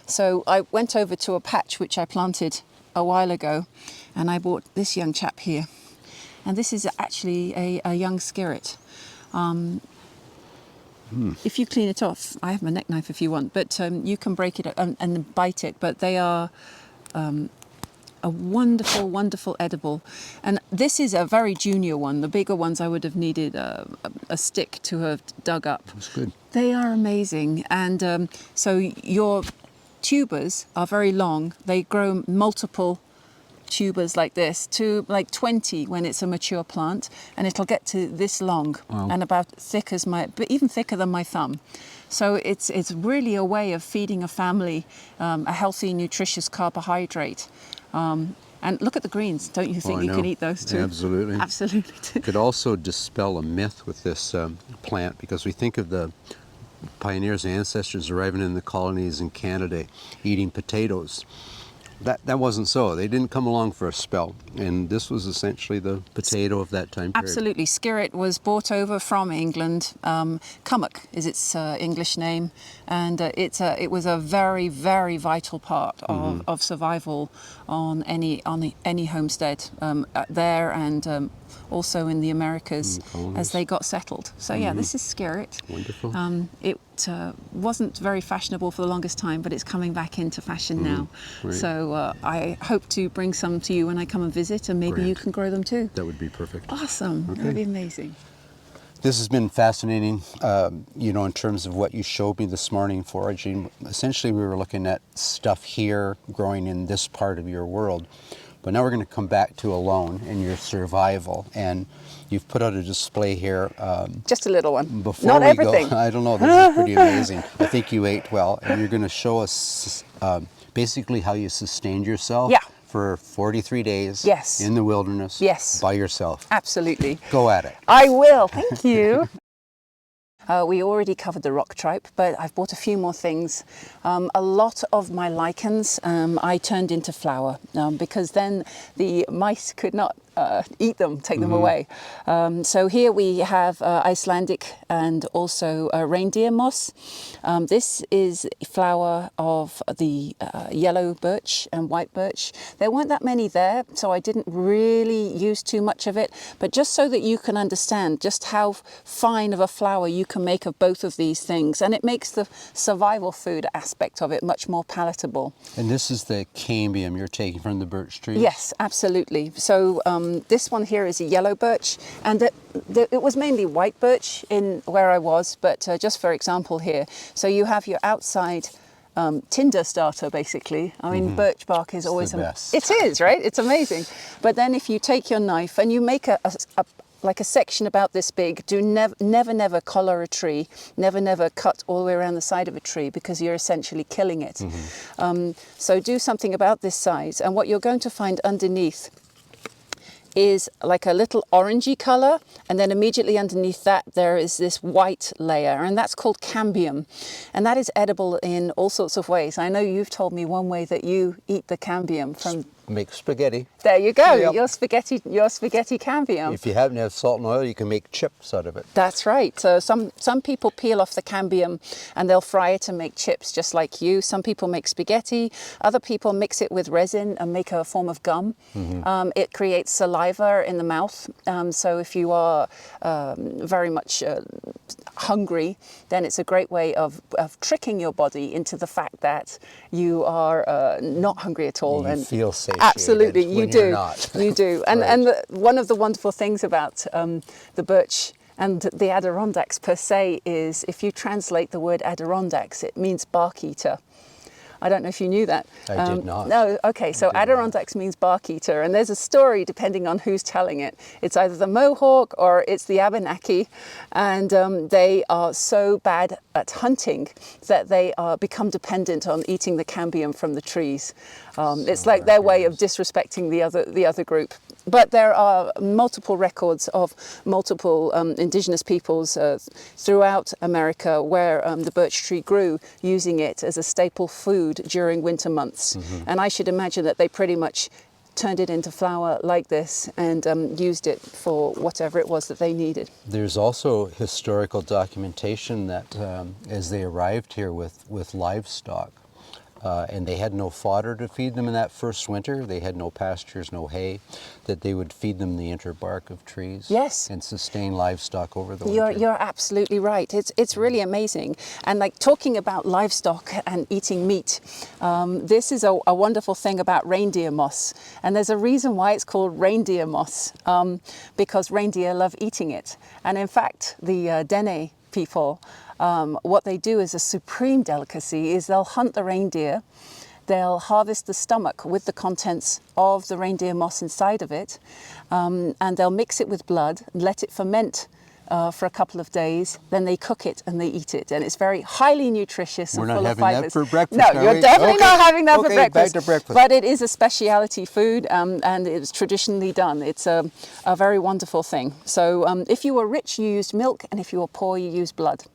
S2: So I went over to a patch which I planted a while ago and I bought this young chap here. And this is actually a young skirret. if you clean it off, I have my neck knife if you want, but you can break it and bite it. But they are a wonderful, wonderful edible. And this is a very junior one. The bigger ones I would have needed a stick to have dug up.
S1: That's good.
S2: They are amazing. And so your tubers are very long. They grow multiple tubers like this to like 20 when it's a mature plant, and it'll get to this long.
S1: Wow.
S2: And about thick as but even thicker than my thumb. So it's really a way of feeding a family a healthy, nutritious carbohydrate. And look at the greens. Don't you think you can eat those too?
S1: Absolutely.
S2: Absolutely.
S1: Could also dispel a myth with this plant, because we think of the pioneers and ancestors arriving in the colonies in Canada eating potatoes. That wasn't so. They didn't come along for a spell, and this was essentially the potato of that time period.
S2: Absolutely. Skirret was brought over from England. Cummock is its English name, and it was a very, very vital part of survival on any homestead there, and also in the Americas as they got settled. So yeah, this is skirret.
S1: Wonderful.
S2: It wasn't very fashionable for the longest time, but it's coming back into fashion now.
S1: Right.
S2: So I hope to bring some to you when I come and visit, and maybe you can grow them too.
S1: That would be perfect.
S2: Awesome.
S1: Okay.
S2: That would be amazing.
S1: This has been fascinating, in terms of what you showed me this morning foraging. Essentially, we were looking at stuff here growing in this part of your world. But now we're going to come back to alone and your survival. And you've put out a display here.
S2: Just a little one.
S1: Before
S2: Not
S1: we
S2: everything.
S1: Go, I don't know, this is pretty amazing. I think you ate well. And you're going to show us basically how you sustained yourself for 43 days in the wilderness by yourself.
S2: Absolutely.
S1: Go at it.
S2: I will. Thank you. We already covered the rock tripe, but I've bought a few more things. A lot of my lichens I turned into flour because then the mice could not eat them, take them away. So here we have Icelandic and also reindeer moss. This is flower of the yellow birch and white birch. There weren't that many there, so I didn't really use too much of it, but just so that you can understand just how fine of a flour you can make of both of these things, and it makes the survival food aspect of it much more palatable.
S1: And this is the cambium you're taking from the birch tree?
S2: Yes, absolutely. So this one here is a yellow birch, and it was mainly white birch in where I was, but just for example here, so you have your outside tinder starter basically. I mean, birch bark is always
S1: the best.
S2: It is, right? It's amazing. But then if you take your knife and you make like a section about this big, do never collar a tree, never cut all the way around the side of a tree, because you're essentially killing it. So do something about this size, and what you're going to find underneath is like a little orangey color, and then immediately underneath that there is this white layer, and that's called cambium, and that is edible in all sorts of ways. I know you've told me one way that you eat the cambium from...
S1: Make spaghetti.
S2: There you go,
S1: Yep.
S2: your spaghetti cambium.
S1: If you happen to have salt and oil, you can make chips out of it.
S2: That's right. So some people peel off the cambium and they'll fry it and make chips just like you. Some people make spaghetti. Other people mix it with resin and make a form of gum. It creates saliva in the mouth. So if you are very much hungry, then it's a great way of tricking your body into the fact that you are not hungry at all.
S1: You feel satiated.
S2: Absolutely, you
S1: when
S2: do.
S1: You're not.
S2: You do. And one of the wonderful things about the birch and the Adirondacks per se is, if you translate the word Adirondacks, it means bark eater. I don't know if you knew that.
S1: I did not.
S2: No, okay, so Adirondacks means bark eater, and there's a story depending on who's telling it. It's either the Mohawk or it's the Abenaki, and they are so bad at hunting that they become dependent on eating the cambium from the trees. It's like their way of disrespecting the other group. But there are multiple records of multiple indigenous peoples throughout America where the birch tree grew, using it as a staple food during winter months. And I should imagine that they pretty much turned it into flour like this and used it for whatever it was that they needed.
S1: There's also historical documentation that as they arrived here with livestock, and they had no fodder to feed them in that first winter. They had no pastures, no hay, that they would feed them the interbark of trees.
S2: Yes.
S1: And sustain livestock over the winter.
S2: You're absolutely right. It's really amazing. And like talking about livestock and eating meat, this is a wonderful thing about reindeer moss. And there's a reason why it's called reindeer moss, because reindeer love eating it. And in fact, the Dene people, what they do as a supreme delicacy is they'll hunt the reindeer, they'll harvest the stomach with the contents of the reindeer moss inside of it, and they'll mix it with blood, let it ferment for a couple of days, then they cook it and they eat it, and it's very highly nutritious and full of fibers.
S1: We're not having that for breakfast.
S2: No, you're definitely not having that for breakfast.
S1: Back to breakfast.
S2: But it is a speciality food, and it's traditionally done. It's a very wonderful thing. So if you were rich, you used milk, and if you were poor, you used blood.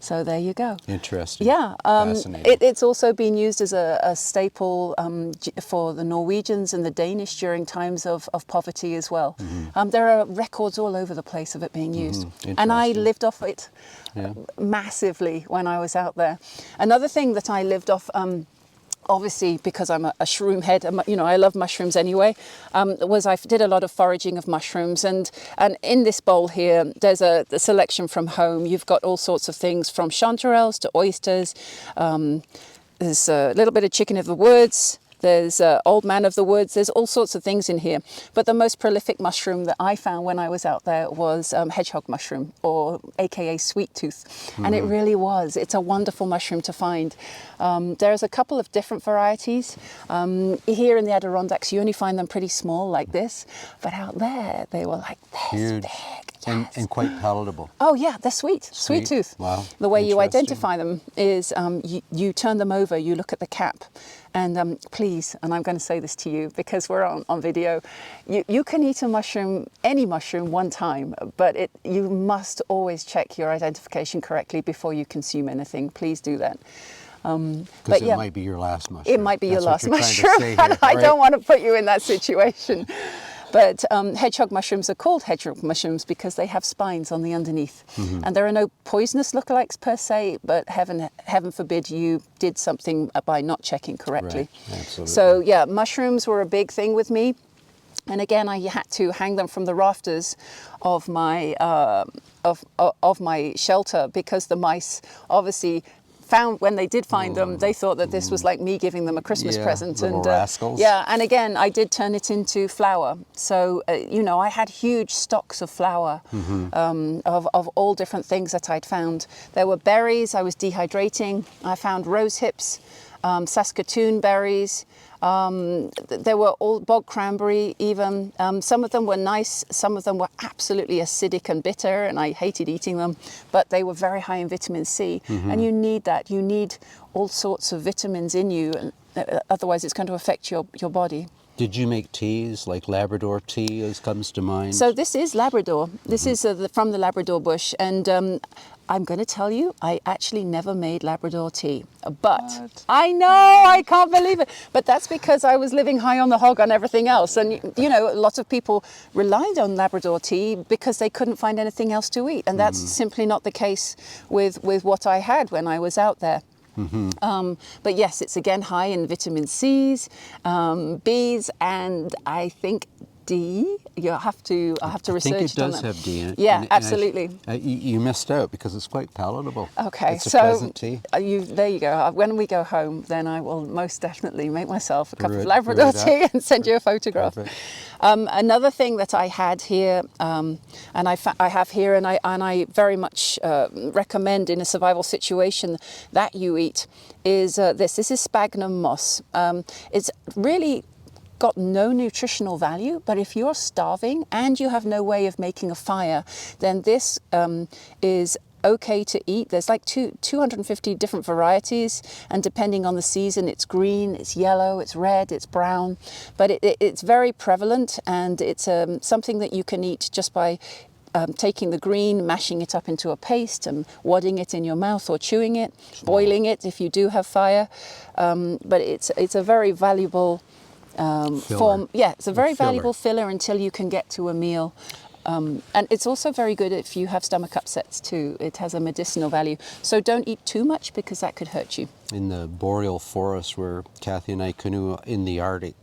S2: So there you go.
S1: Interesting.
S2: Yeah,
S1: Fascinating.
S2: it's also been used as a staple for the Norwegians and the Danish during times of poverty as well. There are records all over the place of it being used. And I lived off it massively when I was out there. Another thing that I lived off, obviously because I'm a shroom head, you know, I love mushrooms anyway, was I did a lot of foraging of mushrooms, and in this bowl here there's a selection from home. You've got all sorts of things from chanterelles to oysters, there's a little bit of chicken of the woods, there's old man of the woods, there's all sorts of things in here. But the most prolific mushroom that I found when I was out there was hedgehog mushroom, or aka sweet tooth. And it really was. It's a wonderful mushroom to find. There's a couple of different varieties. Here in the Adirondacks, you only find them pretty small like this. But out there, they were like this
S1: Huge.
S2: big.
S1: And quite palatable.
S2: Oh yeah, they're sweet. Sweet tooth.
S1: Wow.
S2: The way you
S1: Interesting.
S2: identify them is you turn them over, you look at the cap, and please, and I'm going to say this to you because we're on video, you can eat a mushroom, any mushroom, one time, but you must always check your identification correctly before you consume anything. Please do that.
S1: Because it might be your last mushroom.
S2: It might be your last
S1: That's what you're
S2: mushroom,
S1: trying to say
S2: and I
S1: here,
S2: don't want to put you in that situation. But hedgehog mushrooms are called hedgehog mushrooms because they have spines on the underneath. And there are no poisonous lookalikes per se, but heaven forbid you did something by not checking correctly.
S1: Right. Absolutely.
S2: So yeah, mushrooms were a big thing with me. And again, I had to hang them from the rafters of my of my shelter because the mice obviously found, when they did find them, they thought that this was like me giving them a Christmas present.
S1: Little rascals.
S2: Yeah, and again, I did turn it into flour. So, you know, I had huge stocks of flour of all different things that I'd found. There were berries I was dehydrating. I found rose hips, Saskatoon berries. There were all bog cranberry even. Some of them were nice, some of them were absolutely acidic and bitter, and I hated eating them, but they were very high in vitamin C. And you need that. You need all sorts of vitamins in you, and otherwise it's going to affect your body.
S1: Did you make teas, like Labrador tea, as comes to mind?
S2: So this is Labrador. This is from the Labrador bush, and I'm going to tell you, I actually never made Labrador tea. But
S1: What?
S2: I know, I can't believe it. But that's because I was living high on the hog on everything else. And, you know, a lot of people relied on Labrador tea because they couldn't find anything else to eat. And that's simply not the case with what I had when I was out there. But yes, it's again high in vitamin C's, B's, and I think D. I'll have to research.
S1: I think it
S2: on
S1: does
S2: that.
S1: have D in it.
S2: Yeah,
S1: And
S2: absolutely.
S1: You missed out because it's quite palatable.
S2: Okay,
S1: It's a
S2: so
S1: pleasant tea.
S2: there you go. When we go home, then I will most definitely make myself a cup
S1: Brew
S2: of
S1: it
S2: Labrador
S1: up.
S2: tea and send you a photograph.
S1: Perfect.
S2: Another thing that I had here, and I have here, and I very much recommend in a survival situation that you eat, is this. This is sphagnum moss. It's really got no nutritional value, but if you're starving and you have no way of making a fire, then this is okay to eat. There's like 250 different varieties, and depending on the season, it's green, it's yellow, it's red, it's brown, but it's very prevalent, and it's something that you can eat just by taking the green, mashing it up into a paste and wadding it in your mouth or chewing it, boiling it if you do have fire. But it's a very valuable form. Yeah, it's a very valuable filler until you can get to a meal. And it's also very good if you have stomach upsets too. It has a medicinal value. So don't eat too much because that could hurt you.
S1: In the boreal forest where Kathy and I canoe in the Arctic,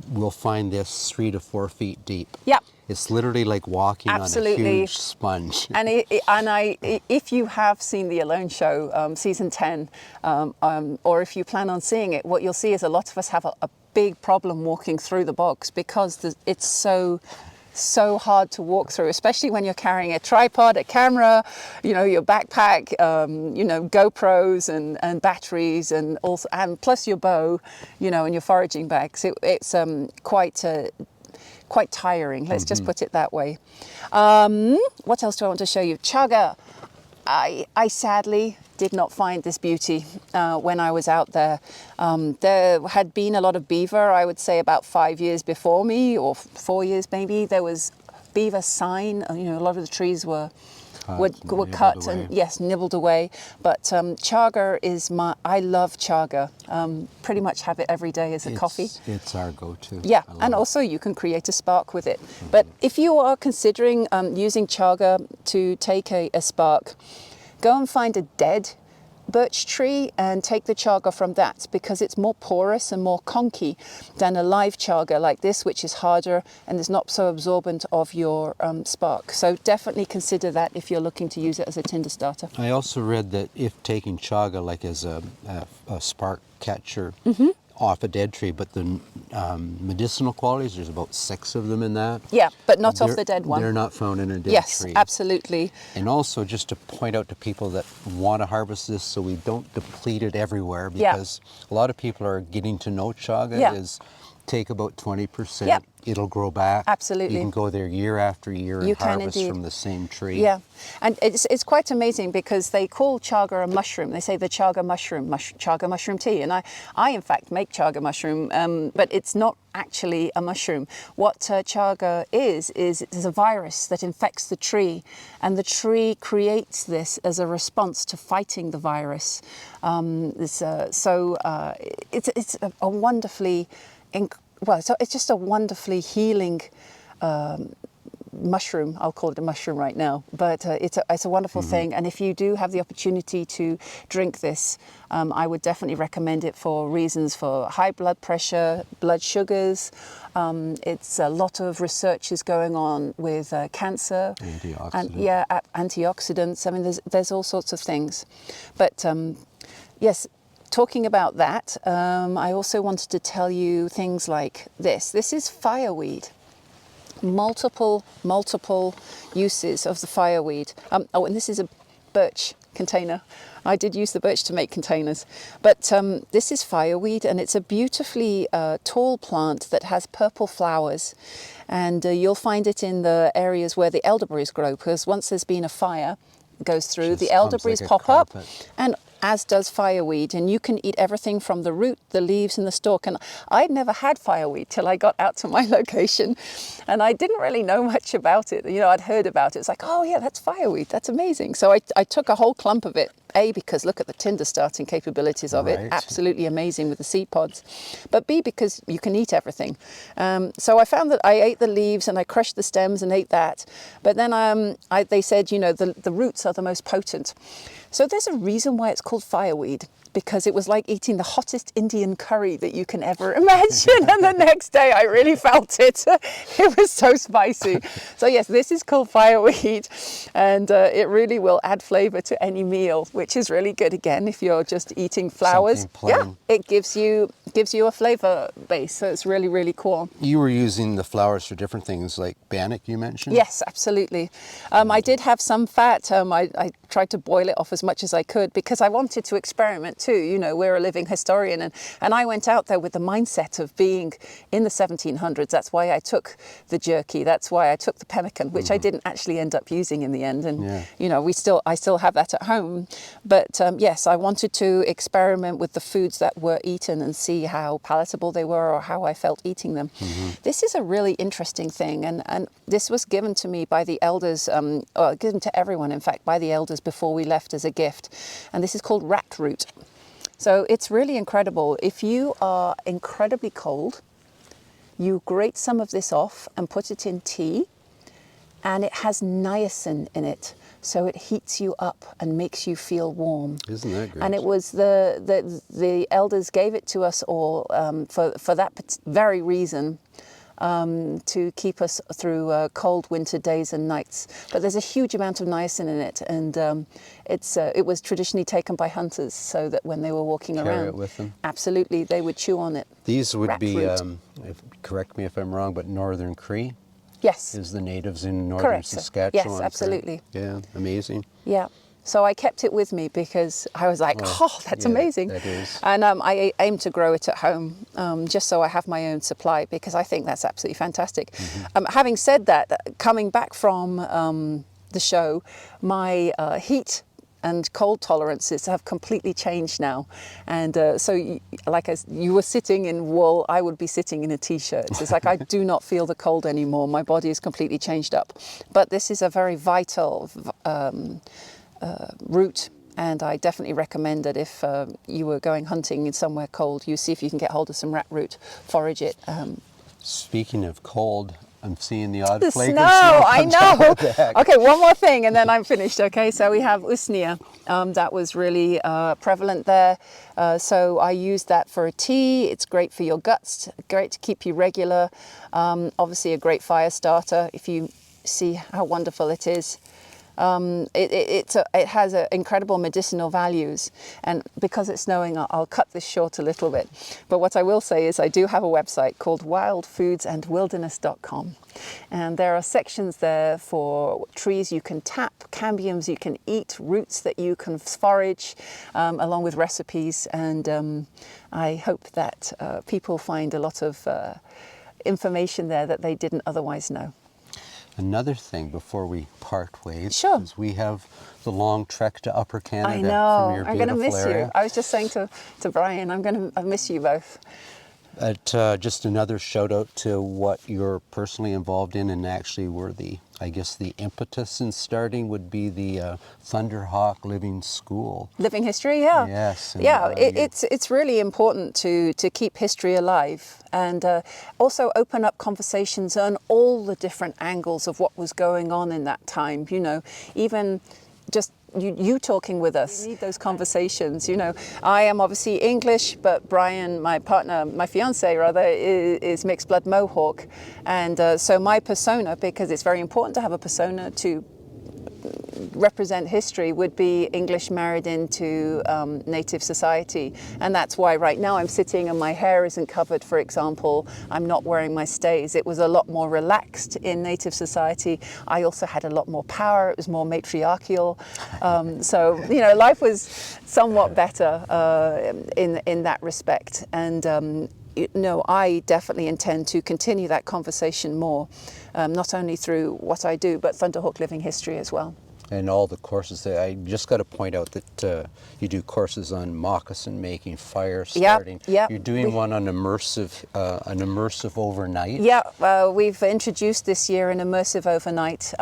S1: we'll find this 3 to 4 feet deep.
S2: Yeah.
S1: It's literally like walking
S2: Absolutely.
S1: on a huge sponge.
S2: And if you have seen the Alone Show, season 10, or if you plan on seeing it, what you'll see is a lot of us have a big problem walking through the bogs because it's so hard to walk through, especially when you're carrying a tripod, a camera, your backpack, GoPros and batteries, and plus your bow, and your foraging bags. It's quite tiring. Let's just put it that way. What else do I want to show you? Chaga. I sadly did not find this beauty when I was out there. There had been a lot of beaver, I would say about 5 years before me, or 4 years maybe. There was beaver sign. A lot of the trees were cut and nibbled away. But chaga is I love chaga. Pretty much have it every day as a coffee.
S1: It's our go-to.
S2: Yeah, and also you can create a spark with it. But if you are considering using chaga to take a spark, go and find a dead birch tree and take the chaga from that, because it's more porous and more conky than a live chaga like this, which is harder and is not so absorbent of your spark. So definitely consider that if you're looking to use it as a tinder starter.
S1: I also read that if taking chaga like as a spark catcher off a dead tree, but the medicinal qualities, there's about 6 of them in that.
S2: Yeah, but not off the dead one.
S1: They're not found in a dead
S2: yes,
S1: tree.
S2: Yes, absolutely.
S1: And also just to point out to people that want to harvest this so we don't deplete it everywhere, because a lot of people are getting to know chaga is take about 20%.
S2: Yep.
S1: It'll grow back.
S2: Absolutely.
S1: You can go there year after year and harvest from the same tree.
S2: Yeah, and it's quite amazing because they call chaga a mushroom. They say the chaga mushroom, chaga mushroom tea. And I in fact make chaga mushroom, but it's not actually a mushroom. What chaga is a virus that infects the tree, and the tree creates this as a response to fighting the virus. It's a wonderfully it's just a wonderfully healing mushroom. I'll call it a mushroom right now, but it's a wonderful thing. And if you do have the opportunity to drink this, I would definitely recommend it for reasons for high blood pressure, blood sugars. It's a lot of research is going on with cancer, antioxidants. I mean, there's all sorts of things, but yes. Talking about that, I also wanted to tell you things like this. This is fireweed. Multiple uses of the fireweed. And this is a birch container. I did use the birch to make containers. But this is fireweed, and it's a beautifully tall plant that has purple flowers. And you'll find it in the areas where the elderberries grow, because once there's been a fire, it goes through, the elderberries pop up, and as does fireweed, and you can eat everything from the root, the leaves, and the stalk. And I'd never had fireweed till I got out to my location, and I didn't really know much about it. I'd heard about it. It's like, oh yeah, that's fireweed. That's amazing. So I took a whole clump of it. A, because look at the tinder starting capabilities of it. Absolutely amazing with the seed pods. But B, because you can eat everything. So I found that I ate the leaves and I crushed the stems and ate that. But then they said, the roots are the most potent. So there's a reason why it's called fireweed, because it was like eating the hottest Indian curry that you can ever imagine. And the next day I really felt it. It was so spicy. So yes, this is called fireweed, and it really will add flavor to any meal, which is really good. Again, if you're just eating flowers, it gives you a flavor base. So it's really, really cool.
S1: You were using the flowers for different things, like bannock you mentioned?
S2: Yes, absolutely. I did have some fat. I tried to boil it off as much as I could because I wanted to experiment too. We're a living historian, and I went out there with the mindset of being in the 1700s. That's why I took the jerky. That's why I took the pemmican, which I didn't actually end up using in the end. And I still have that at home. But yes, I wanted to experiment with the foods that were eaten and see how palatable they were or how I felt eating them. This is a really interesting thing, and this was given to me by the elders, or given to everyone, in fact, by the elders before we left as a gift. And this is called rat root. So it's really incredible. If you are incredibly cold, you grate some of this off and put it in tea, and it has niacin in it. So it heats you up and makes you feel warm.
S1: Isn't that great?
S2: And it was the elders gave it to us all for that very reason, to keep us through cold winter days and nights. But there's a huge amount of niacin in it, and it was traditionally taken by hunters so that when they were walking around,
S1: carry it with them.
S2: Absolutely, they would chew on it.
S1: These would
S2: Rat
S1: be,
S2: fruit.
S1: correct me if I'm wrong, but Northern Cree
S2: Yes.
S1: is the natives in northern
S2: Correct, sir.
S1: Saskatchewan.
S2: Yes, absolutely.
S1: Yeah, amazing.
S2: Yeah. So I kept it with me because I was like, oh, that's
S1: yeah,
S2: amazing.
S1: that is.
S2: And I aim to grow it at home, just so I have my own supply, because I think that's absolutely fantastic. Having said that, coming back from the show, my heat and cold tolerances have completely changed now. And as you were sitting in wool, I would be sitting in a t-shirt. It's like I do not feel the cold anymore. My body is completely changed up. But this is a very vital route, and I definitely recommend that if you were going hunting in somewhere cold, you see if you can get hold of some rat root, forage it.
S1: Speaking of cold, I'm seeing the odd
S2: The
S1: flake
S2: snow,
S1: of snow
S2: I
S1: on
S2: know.
S1: Adirondack.
S2: Okay, one more thing and then I'm finished. Okay, so we have usnea. That was really prevalent there. So I used that for a tea. It's great for your guts, great to keep you regular. Obviously a great fire starter if you see how wonderful it is. It has incredible medicinal values, and because it's snowing, I'll cut this short a little bit. But what I will say is I do have a website called wildfoodsandwilderness.com, and there are sections there for trees you can tap, cambiums you can eat, roots that you can forage, along with recipes. And I hope that people find a lot of information there that they didn't otherwise know.
S1: Another thing before we part ways,
S2: Sure.
S1: is we have the long trek to Upper Canada
S2: I know.
S1: from your
S2: I'm going to
S1: beautiful
S2: miss
S1: area.
S2: you. I was just saying to Brian, I'm going to miss you both.
S1: Just another shout out to what you're personally involved in, and actually were the impetus in starting would be the Thunderhawk Living School.
S2: Living history, yeah.
S1: Yes. And,
S2: Yeah, it's really important to keep history alive, and also open up conversations on all the different angles of what was going on in that time. You know, even just you talking with us. We need those conversations. You know, I am obviously English, but Brian, my partner, my fiance rather, is mixed blood Mohawk, and so my persona, because it's very important to have a persona to represent history, would be English married into native society. And that's why right now I'm sitting and my hair isn't covered, for example. I'm not wearing my stays. It was a lot more relaxed in native society. I also had a lot more power. It was more matriarchal. So, you know, life was somewhat better in that respect. And no, I definitely intend to continue that conversation more, not only through what I do, but Thunderhawk Living History as well.
S1: And all the courses that I just got to point out that you do courses on moccasin making, fire starting.
S2: Yep.
S1: You're doing one on an immersive overnight.
S2: Yeah, we've introduced this year an immersive overnight.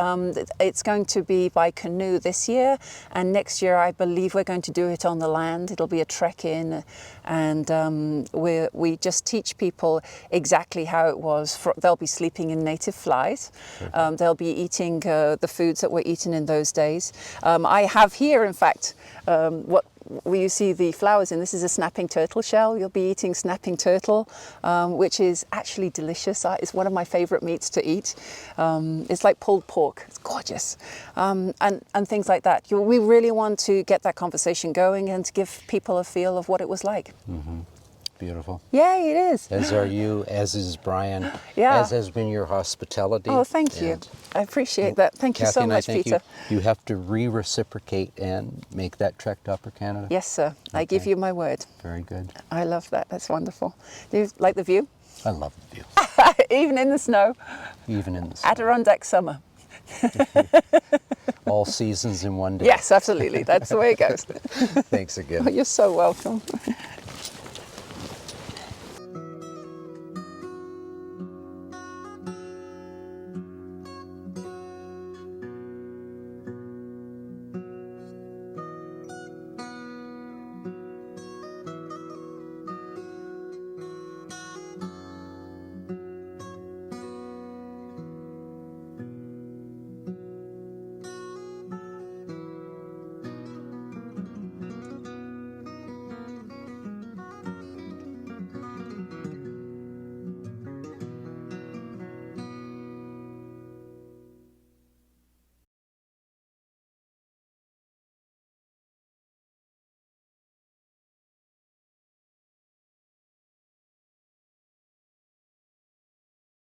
S2: It's going to be by canoe this year, and next year I believe we're going to do it on the land. It'll be a trek in, and we just teach people exactly how it was. They'll be sleeping in native flies. They'll be eating the foods that were eaten in those days. I have here, in fact, what you see the flowers in. This is a snapping turtle shell. You'll be eating snapping turtle, which is actually delicious. It's one of my favorite meats to eat. It's like pulled pork. It's gorgeous. And things like that. We really want to get that conversation going and to give people a feel of what it was like.
S1: Mm-hmm. Beautiful.
S2: Yeah, it is.
S1: As are you, as is Brian,
S2: Yeah.
S1: as has been your hospitality.
S2: Oh, thank you. I appreciate that. Thank you
S1: Kathy
S2: so
S1: and
S2: much,
S1: I think
S2: Peter.
S1: You have to re-reciprocate and make that trek to Upper Canada.
S2: Yes, sir. I give you my word.
S1: Very good.
S2: I love that. That's wonderful. Do you like the view?
S1: I love the view.
S2: Even in the snow.
S1: Even in the snow.
S2: Adirondack summer.
S1: All seasons in one day.
S2: Yes, absolutely. That's the way it goes.
S1: Thanks again.
S2: You're so welcome.